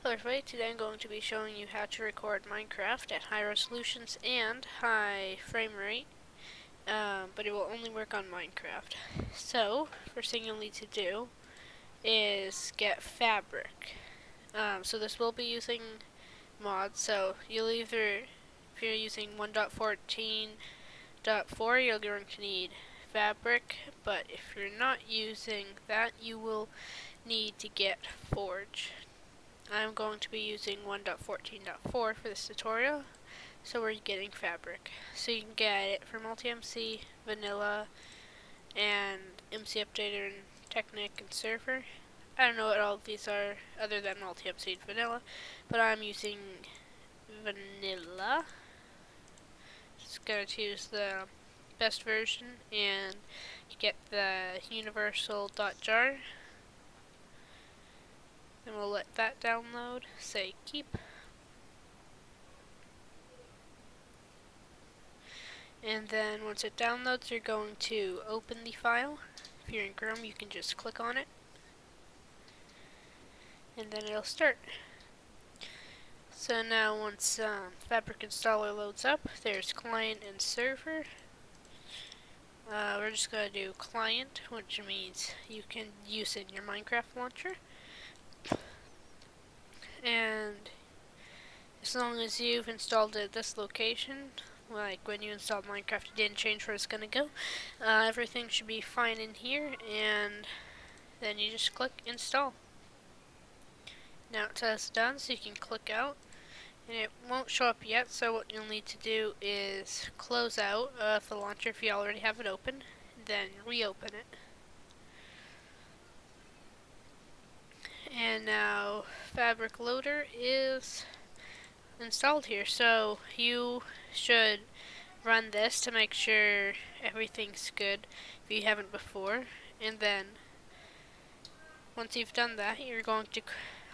Hello everybody, today I'm going to be showing you how to record Minecraft at high resolutions and high frame rate, but it will only work on Minecraft. So, first thing you'll need to do is get Fabric. So this will be using mods, so you'll either, if you're using 1.14.4, you're going to need Fabric, but if you're not using that, you will need to get Forge. I'm going to be using 1.14.4 for this tutorial, so we're getting Fabric. So you can get it for Multi-MC, Vanilla, and MC Updater, and Technic, and Server. I don't know what all of these are other than Multi-MC and Vanilla, but I'm using Vanilla. Just gotta choose the best version, and you get the universal.jar. Then we'll let that download, say keep. And then once it downloads, you're going to open the file. If you're in Chrome, you can just click on it, and then it'll start. So now once Fabric Installer loads up, there's client and server. We're just going to do client, which means you can use it in your Minecraft launcher. And as long as you've installed it at this location, like when you installed Minecraft, it didn't change where it's going to go, everything should be fine in here, and then you just click install. Now it says done, so you can click out, and it won't show up yet, so what you'll need to do is close out the launcher if you already have it open, then reopen it. And now Fabric Loader is installed here, so you should run this to make sure everything's good if you haven't before. And then once you've done that, you're going to,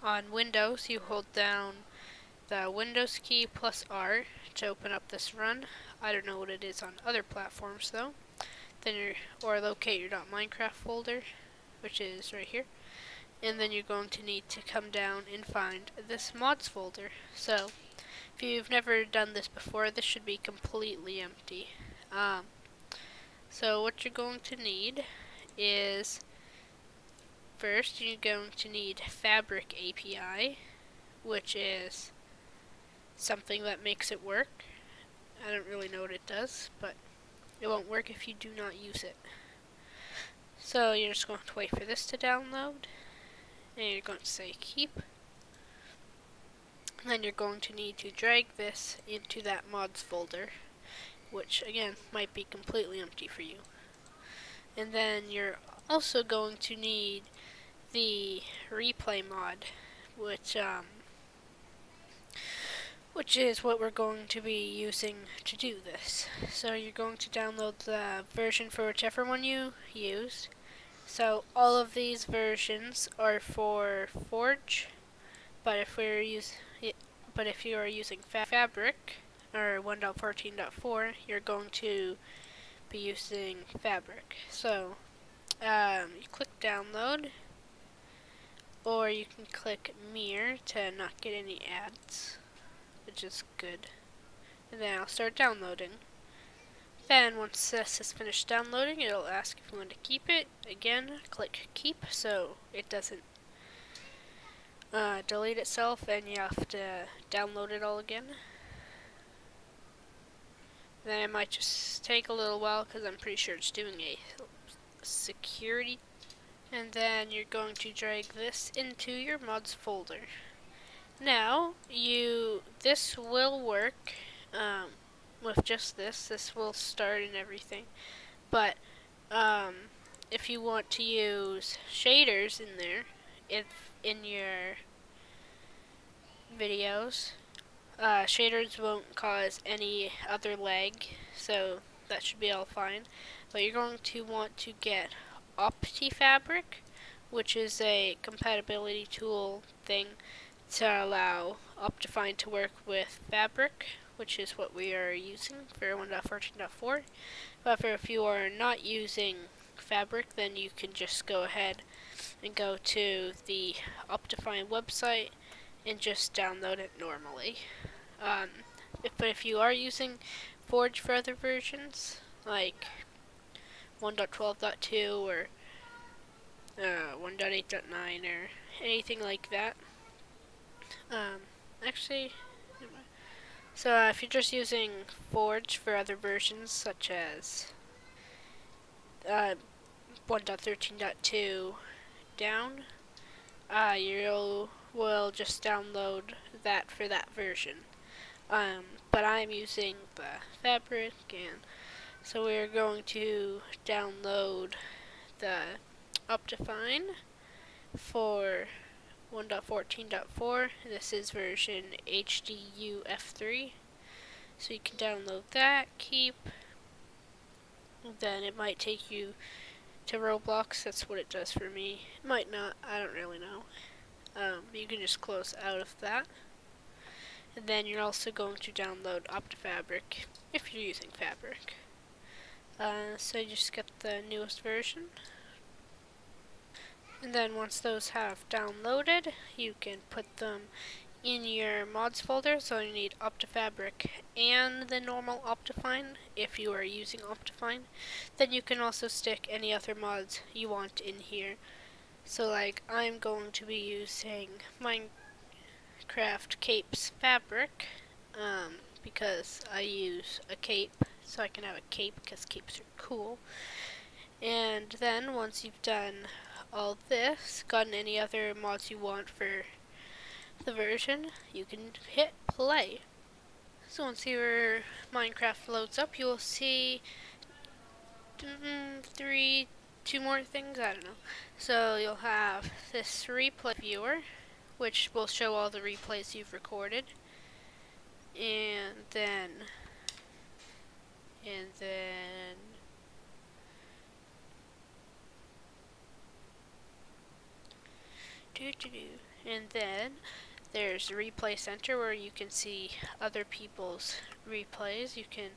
on Windows, you hold down the Windows key plus R to open up this run. I don't know what it is on other platforms though. Then or locate your .minecraft folder, which is right here. And then you're going to need to come down and find this mods folder. So if you've never done this before, this should be completely empty. So what you're going to need is, first you're going to need Fabric API, which is something that makes it work. I don't really know what it does, but it won't work if you do not use it. So you're just going to wait for this to download, and you're going to say keep. And then you're going to need to drag this into that mods folder, which again might be completely empty for you. And then you're also going to need the replay mod, which is what we're going to be using to do this. So you're going to download the version for whichever one you use. So all of these versions are for Forge, but if you are using Fabric or 1.14.4, you're going to be using Fabric. So you click download, or you can click mirror to not get any ads, which is good. And then I'll start downloading. Then once this is finished downloading, it'll ask if you want to keep it. Again, click keep so it doesn't delete itself and you have to download it all again. Then it might just take a little while because I'm pretty sure it's doing a security. And then you're going to drag this into your mods folder. Now, this will work with just this. This will start and everything. But if you want to use shaders in there, in your videos, shaders won't cause any other lag, so that should be all fine. But you're going to want to get OptiFabric, which is a compatibility tool thing to allow Optifine to work with Fabric, which is what we are using for 1.14.4. However, if you are not using Fabric, then you can just go ahead and go to the Optifine website and just download it normally. But if you are using Forge for other versions, like 1.12.2 or 1.8.9 or anything like that, actually, so if you're just using Forge for other versions such as 1.13.2 down, you will just download that for that version. But I'm using the Fabric, and so we're going to download the Optifine for 1.14.4. This is version HDUF3. So you can download that, keep, then it might take you to Roblox. That's what it does for me. It might not, I don't really know. You can just close out of that. And then you're also going to download OptiFabric if you're using Fabric. So you just get the newest version. And then once those have downloaded, you can put them in your mods folder. So you need OptiFabric and the normal Optifine if you are using Optifine. Then you can also stick any other mods you want in here. So like I'm going to be using Minecraft Capes Fabric because I use a cape, so I can have a cape because capes are cool. And then once you've done all this, gotten any other mods you want for the version, you can hit play. So once your Minecraft loads up, you will see two more things, I don't know. So you'll have this replay viewer, which will show all the replays you've recorded. And then and then there's a replay center where you can see other people's replays. You can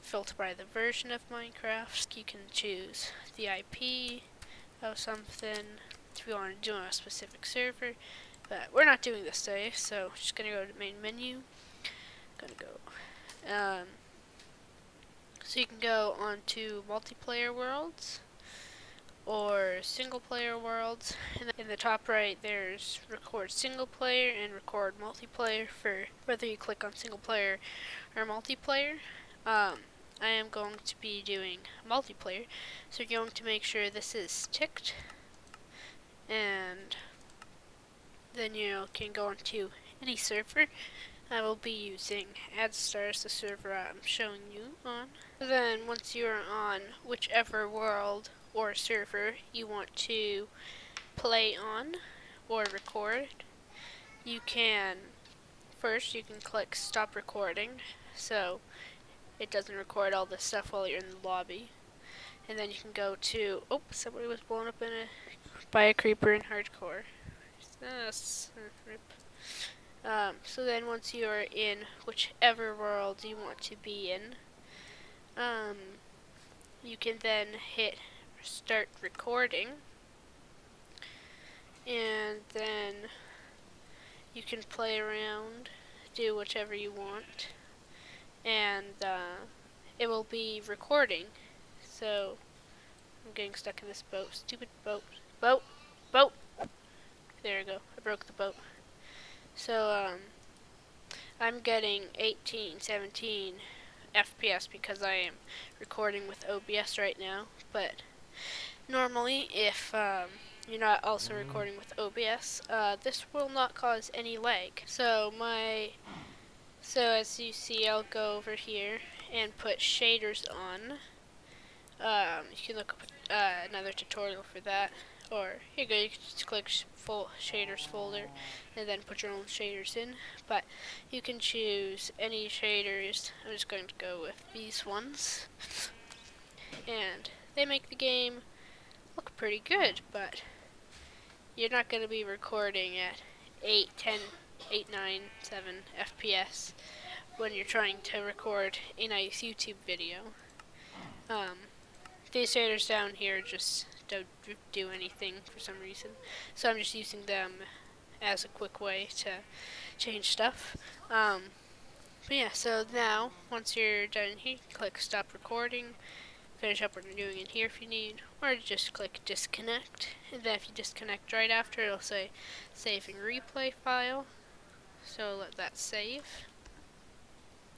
filter by the version of Minecraft. You can choose the IP of something if you want to do on a specific server. But we're not doing this today, so just gonna go to the main menu. So you can go on to multiplayer worlds or single player worlds. And in the top right, there's record single player and record multiplayer for whether you click on single player or multiplayer. I am going to be doing multiplayer, so you're going to make sure this is ticked, and then you can go on to any server. I will be using AdStars, the server I'm showing you on. Then once you're on whichever world or server you want to play on or record, you can click stop recording, so it doesn't record all this stuff while you're in the lobby. And then you can go to, somebody was blown up by a creeper in hardcore. So then once you're in whichever world you want to be in, you can then hit start recording, and then you can play around, do whichever you want, and it will be recording. So I'm getting stuck in this boat. Stupid boat. Boat! There we go. I broke the boat. So I'm getting 18, 17 FPS because I am recording with OBS right now. But normally, if you're not also recording with OBS, this will not cause any lag. So as you see, I'll go over here and put shaders on. You can look up another tutorial for that. Or here you go, you can just click full shaders folder and then put your own shaders in. But you can choose any shaders. I'm just going to go with these ones. And they make the game look pretty good, but you're not going to be recording at 8, 10, 8, 9, 7 FPS when you're trying to record a nice YouTube video. These shaders down here just don't do anything for some reason, so I'm just using them as a quick way to change stuff. But yeah, so now, once you're done here, click stop recording, finish up what you're doing in here if you need, or just click disconnect. And then if you disconnect right after, it'll say saving replay file. So let that save.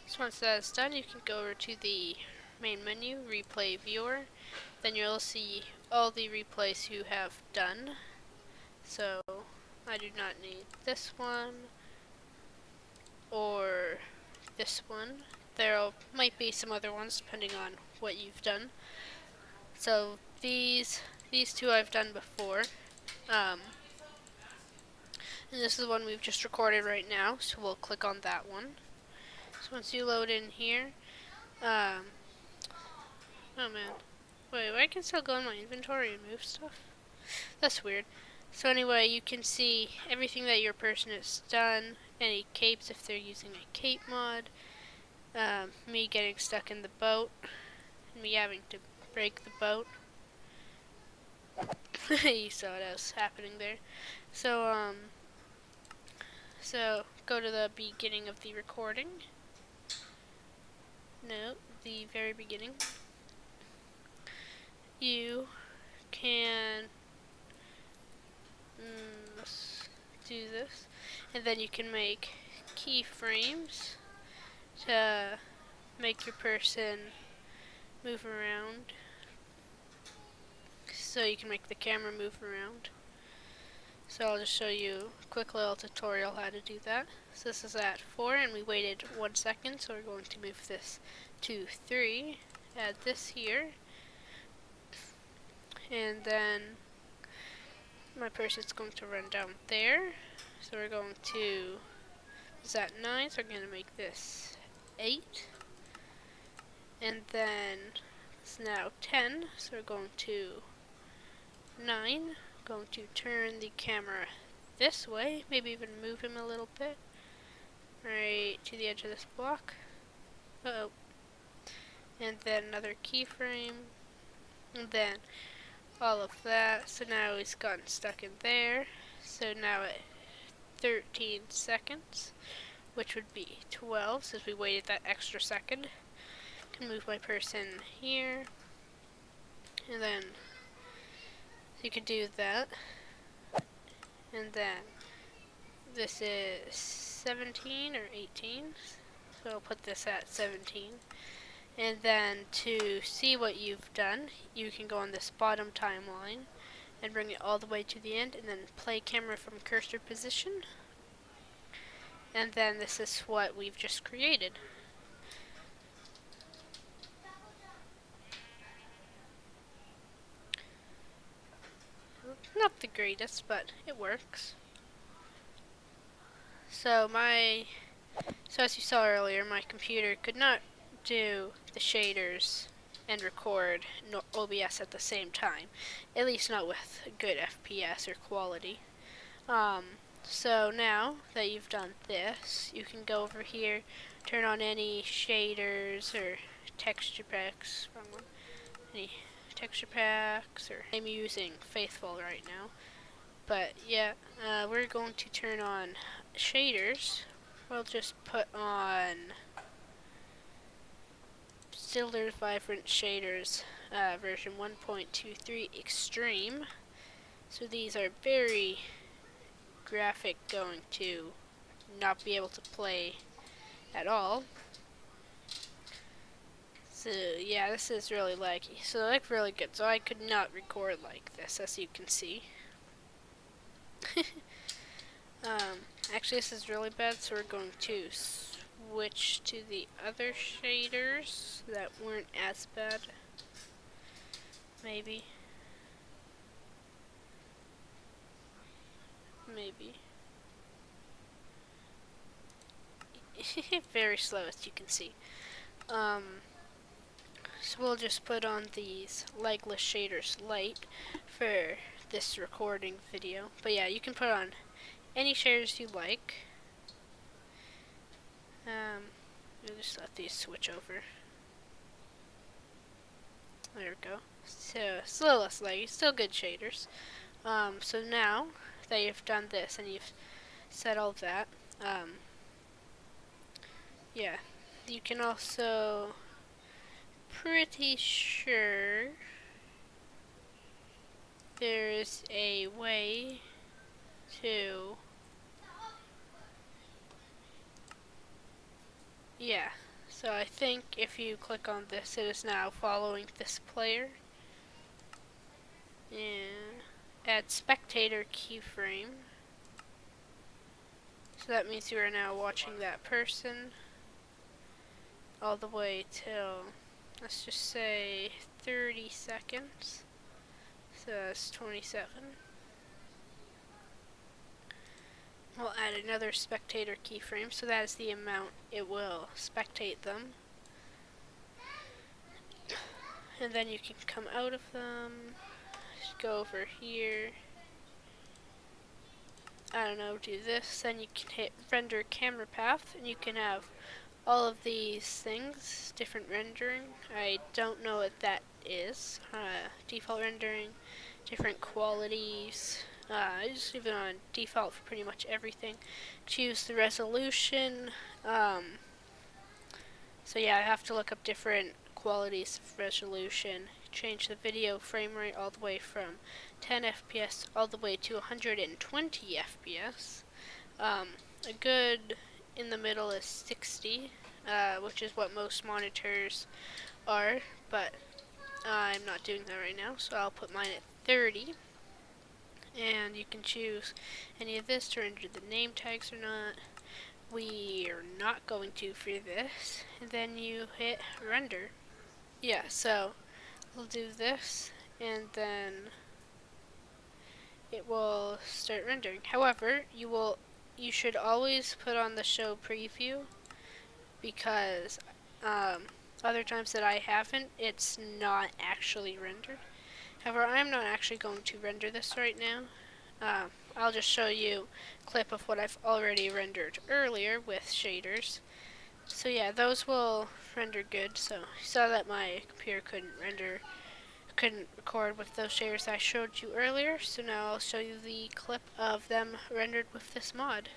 So once that is done, you can go over to the main menu, replay viewer. Then you'll see all the replays you have done. So I do not need this one or this one. There might be some other ones depending on what you've done. So these two I've done before. And this is the one we've just recorded right now, so we'll click on that one. So once you load in here, oh man, wait, I can still go in my inventory and move stuff? That's weird. So anyway, you can see everything that your person has done, any capes if they're using a cape mod, me getting stuck in the boat, and me having to break the boat. You saw what was happening there. So go to the beginning of the recording. No, the very beginning. You can let's do this, and then you can make keyframes to make your person move around. So you can make the camera move around. So I'll just show you a quick little tutorial how to do that. So this is at 4 and we waited 1 second, so we're going to move this to 3, add this here, and then my person's going to run down there. So we're going to, is at 9, so we're going to make this 8, and then it's now 10, so we're going to 9, going to turn the camera this way, maybe even move him a little bit, right to the edge of this block. Uh-oh. And then another keyframe, and then all of that. So now he's gotten stuck in there. So now at 13 seconds, which would be 12, since we waited that extra second. I can move my person here, and then you can do that. And then this is 17 or 18, so I'll put this at 17. And then to see what you've done, you can go on this bottom timeline and bring it all the way to the end, and then play camera from cursor position. And then this is what we've just created. Not the greatest, but it works. So as you saw earlier, my computer could not do the shaders and record OBS at the same time, at least not with good FPS or quality. So now that you've done this, you can go over here, turn on any shaders or texture packs, any texture packs, or I'm using Faithful right now. But yeah, we're going to turn on shaders. We'll just put on Stiller Vibrant Shaders version 1.23 Extreme. So these are very graphic, going to not be able to play at all. So yeah, this is really laggy. So like really good. So I could not record like this, as you can see. Actually this is really bad, so we're going to switch to the other shaders that weren't as bad. Maybe. Very slow, as you can see. So we'll just put on these legless shaders light for this recording video. But yeah, you can put on any shaders you like. We'll just let these switch over. There we go. So it's a little less laggy, still good shaders. So now that you've done this and you've set all of that. Yeah, you can also, pretty sure there's a way to, yeah, so I think if you click on this, it is now following this player. And add spectator keyframe. So that means you are now watching that person all the way till, let's just say 30 seconds. So that's 27. We'll add another spectator keyframe, so that is the amount it will spectate them. And then you can come out of them, go over here, I don't know, do this, then you can hit render camera path, and you can have all of these things, different rendering. I don't know what that is. Default rendering, different qualities. I just leave it on default for pretty much everything. Choose the resolution. So yeah, I have to look up different qualities of resolution. Change the video frame rate all the way from 10 FPS all the way to 120 FPS. A good in the middle is 60, which is what most monitors are, but I'm not doing that right now, so I'll put mine at 30. And you can choose any of this to render the name tags or not. We are not going to for this. And then you hit render. Yeah, so we'll do this, and then it will start rendering. However, you should always put on the show preview, because other times that I haven't, it's not actually rendered. However, I'm not actually going to render this right now. I'll just show you a clip of what I've already rendered earlier with shaders. So yeah, those will render good. So you saw that my computer couldn't record with those shaders I showed you earlier. So now I'll show you the clip of them rendered with this mod.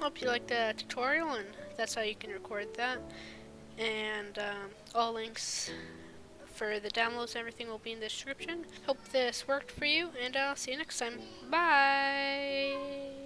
Hope you liked the tutorial, and that's how you can record that. And all links for the downloads and everything will be in the description. Hope this worked for you, and I'll see you next time. Bye!